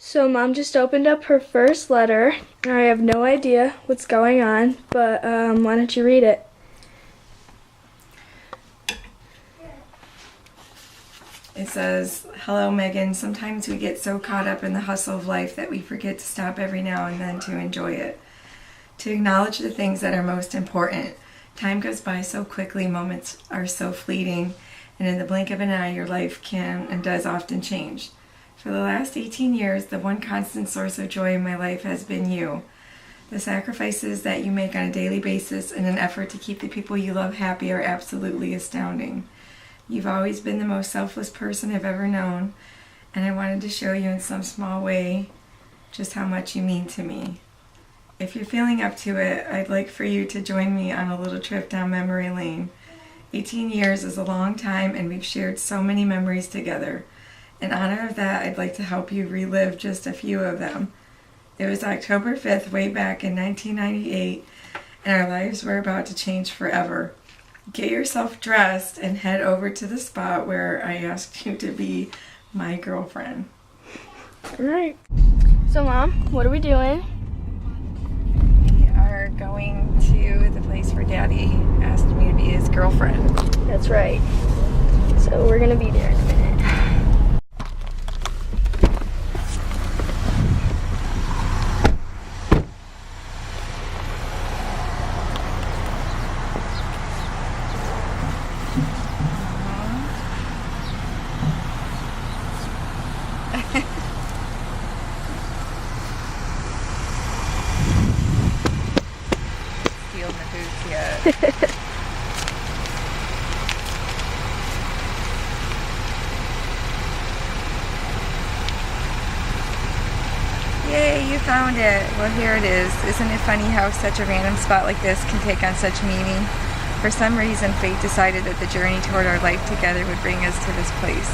So Mom just opened up her first letter, and I have no idea what's going on, but why don't you read it? It says, "Hello, Megan. Sometimes we get so caught up in the hustle of life that we forget to stop every now and then to enjoy it, to acknowledge the things that are most important. Time goes by so quickly, moments are so fleeting, and in the blink of an eye, your life can and does often change. For the last 18 years, the one constant source of joy in my life has been you. The sacrifices that you make on a daily basis in an effort to keep the people you love happy are absolutely astounding. You've always been the most selfless person I've ever known, and I wanted to show you in some small way just how much you mean to me. If you're feeling up to it, I'd like for you to join me on a little trip down memory lane. 18 years is a long time, and we've shared so many memories together. In honor of that, I'd like to help you relive just a few of them. It was October 5th, way back in 1998, and our lives were about to change forever. Get yourself dressed and head over to the spot where I asked you to be my girlfriend." All right. So Mom, what are we doing? We are going to the place where Daddy asked me to be his girlfriend. That's right. So we're gonna be there in a minute. Stealing the boots yet. Yay, you found it. Well, here it is. Isn't it funny how such a random spot like this can take on such meaning? For some reason, fate decided that the journey toward our life together would bring us to this place.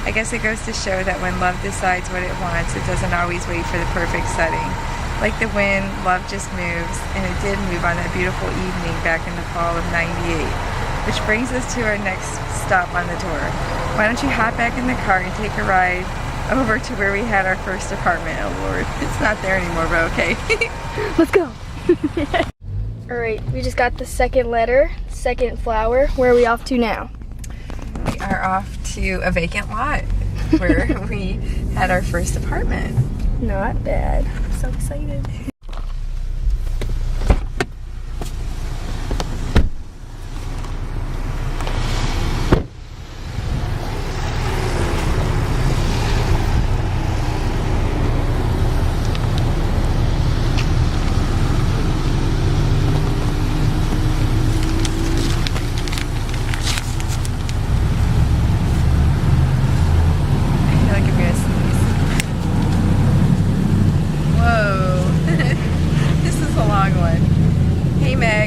I guess it goes to show that when love decides what it wants, it doesn't always wait for the perfect setting. Like the wind, love just moves, and it did move on that beautiful evening back in the fall of '98. Which brings us to our next stop on the tour. Why don't you hop back in the car and take a ride over to where we had our first apartment. Oh Lord, it's not there anymore, but okay. Let's go. All right, we just got the second letter, second flower. Where are we off to now? We are off to a vacant lot where we had our first apartment. Not bad. I'm so excited.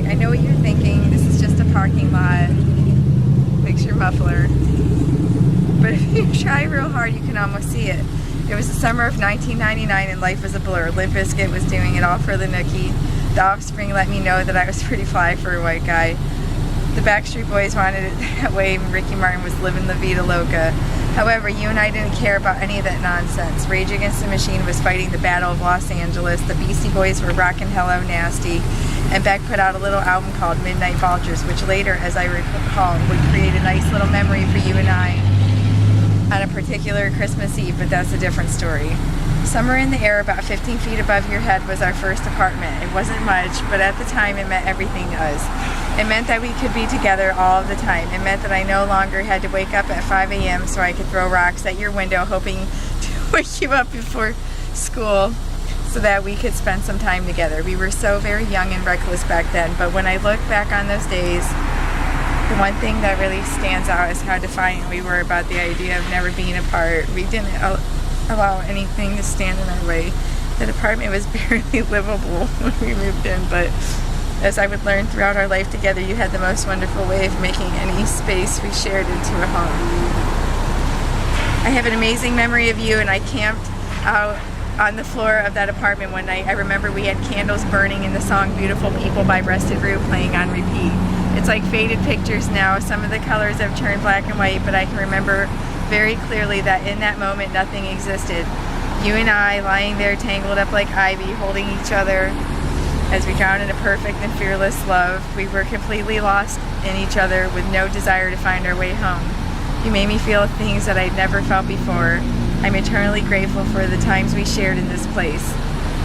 I know what you're thinking. This is just a parking lot. Fix your muffler. But if you try real hard, you can almost see it. It was the summer of 1999 and life was a blur. Limp Bizkit was doing it all for the nookie. The Offspring let me know that I was pretty fly for a white guy. The Backstreet Boys wanted it that way, and Ricky Martin was living la vida loca. However, you and I didn't care about any of that nonsense. Rage Against the Machine was fighting the Battle of Los Angeles. The Beastie Boys were rocking Hello Nasty. And Beck put out a little album called Midnight Vultures, which later, as I recall, would create a nice little memory for you and I on a particular Christmas Eve, but that's a different story. Somewhere in the air, about 15 feet above your head, was our first apartment. It wasn't much, but at the time it meant everything to us. It meant that we could be together all of the time. It meant that I no longer had to wake up at 5 a.m. so I could throw rocks at your window hoping to wake you up before school so that we could spend some time together. We were so very young and reckless back then, but when I look back on those days, the one thing that really stands out is how defiant we were about the idea of never being apart. We didn't allow anything to stand in our way. The apartment was barely livable when we moved in, but as I would learn throughout our life together, you had the most wonderful way of making any space we shared into a home. I have an amazing memory of you, and I camped out on the floor of that apartment one night. I remember we had candles burning and the song Beautiful People by Rusted Roo playing on repeat. It's like faded pictures now. Some of the colors have turned black and white, but I can remember very clearly that in that moment nothing existed. You and I lying there tangled up like ivy, holding each other as we drowned in a perfect and fearless love. We were completely lost in each other with no desire to find our way home. You made me feel things that I'd never felt before. I'm eternally grateful for the times we shared in this place.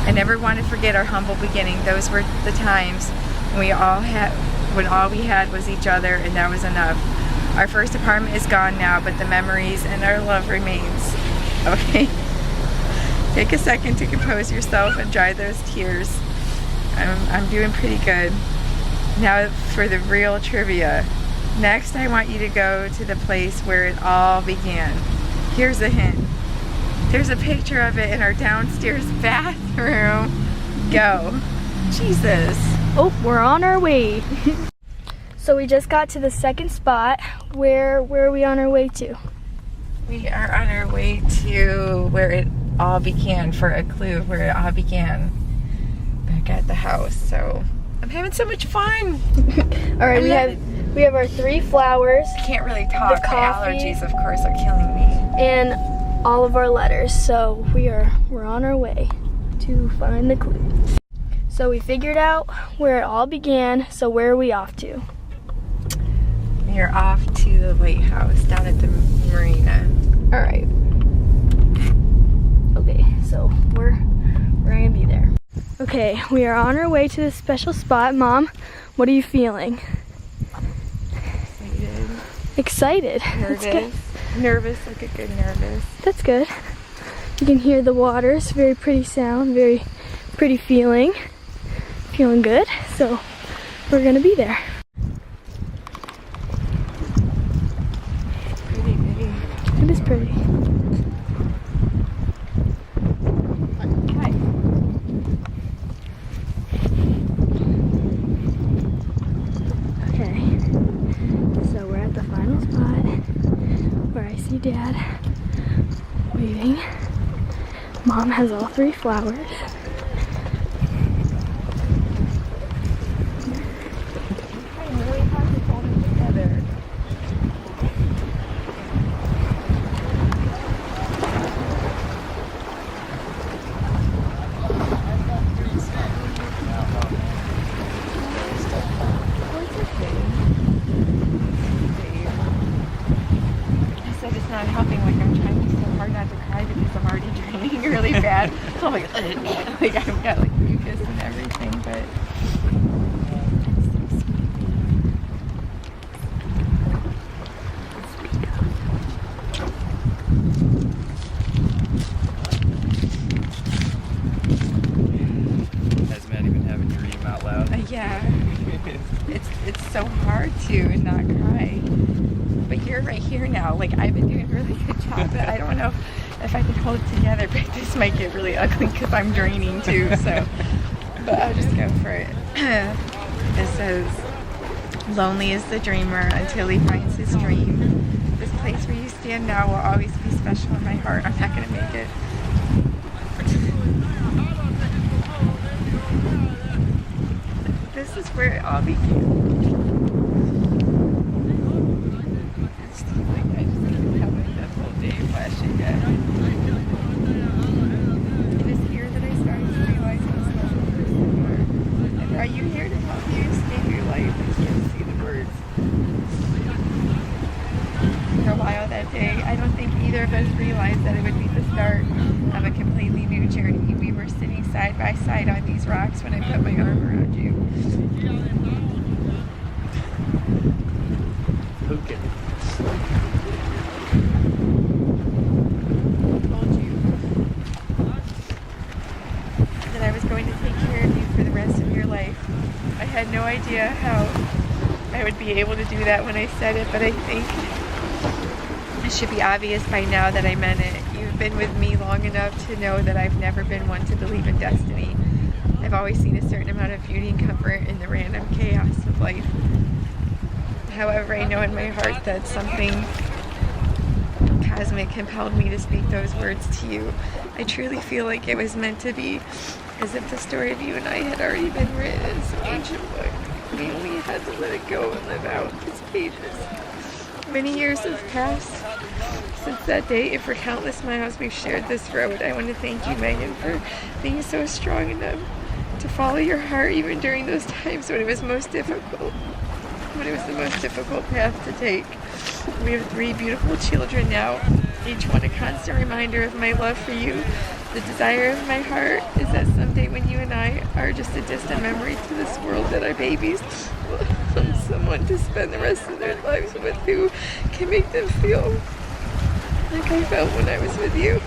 I never want to forget our humble beginning. Those were the times when all we had was each other, and that was enough. Our first apartment is gone now, but the memories and our love remains. Okay? Take a second to compose yourself and dry those tears. I'm doing pretty good. Now for the real trivia. Next, I want you to go to the place where it all began. Here's a hint. There's a picture of it in our downstairs bathroom. Go. Jesus. Oh, we're on our way. So we just got to the second spot. Where are we on our way to? We are on our way to where it all began, for a clue where it all began. Back at the house. So I'm having so much fun. All right, we have our 3 flowers. I can't really talk. The My coffee. allergies, of course, are killing me. And all of our letters. So we're on our way to find the clue. So we figured out where it all began. So where are we off to? We are off to the lighthouse down at the marina. All right. Okay, so we're gonna be there. Okay, we are on our way to this special spot. Mom, what are you feeling? Excited. Excited. That's good. Nervous, like a good nervous. That's good. You can hear the waters. Very pretty sound. Very pretty feeling. Feeling good. So we're gonna be there. Pretty big. It is pretty. Hi. Okay. So we're at the final spot where I see Dad waiting. Mom has all 3 flowers. I'm really hard to hold them together. I said it's not helping, like I'm trying so hard not to cry because I'm already draining really bad. So I'm like I've got like mucus and everything, but it's so sweet. Has Matt even having to read them out loud? Yeah, it's so hard to and not cry. But you're right here now. Like I've been doing a really good job, but I don't know if I can hold it together. But this might get really ugly because I'm draining too. So, but I'll just go for it. It says, "Lonely is the dreamer until he finds his dream. This place where you stand now will always be special in my heart. I'm not gonna make it." This is where it all began. I just didn't have enough whole day flashing yet. It is here that I started to realize how special a person you are. And are you here to help you escape your life? I can't see the words. For a while that day, I don't think either of us realized that it would be the start of a completely new journey. We were sitting side by side on these rocks when I put my arm around you. Okay. Told you that I was going to take care of you for the rest of your life. I had no idea how I would be able to do that when I said it, but I think it should be obvious by now that I meant it. You've been with me long enough to know that I've never been one to believe in destiny. I've always seen a certain amount of beauty and comfort in the random chaos of life. However, I know in my heart that something cosmic compelled me to speak those words to you. I truly feel like it was meant to be, as if the story of you and I had already been written in some ancient book. We only had to let it go and live out its pages. Many years have passed since that day and for countless miles we've shared this road. I want to thank you, Megan, for being so strong enough to follow your heart even during those times when it was most difficult, when it was the most difficult path to take. We have 3 beautiful children now, each one a constant reminder of my love for you. The desire of my heart is that someday when you and I are just a distant memory to this world, that our babies will have someone to spend the rest of their lives with who can make them feel like I felt when I was with you.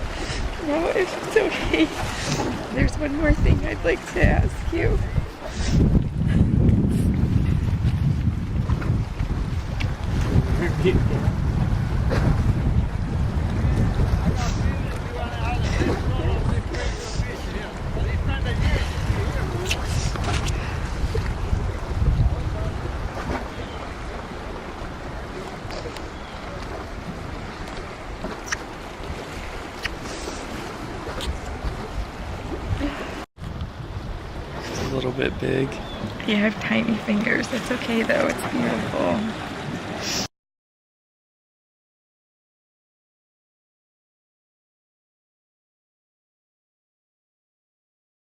Now, if it's okay, there's one more thing I'd like to ask you. It's a little bit big. You have tiny fingers. It's okay though. It's beautiful.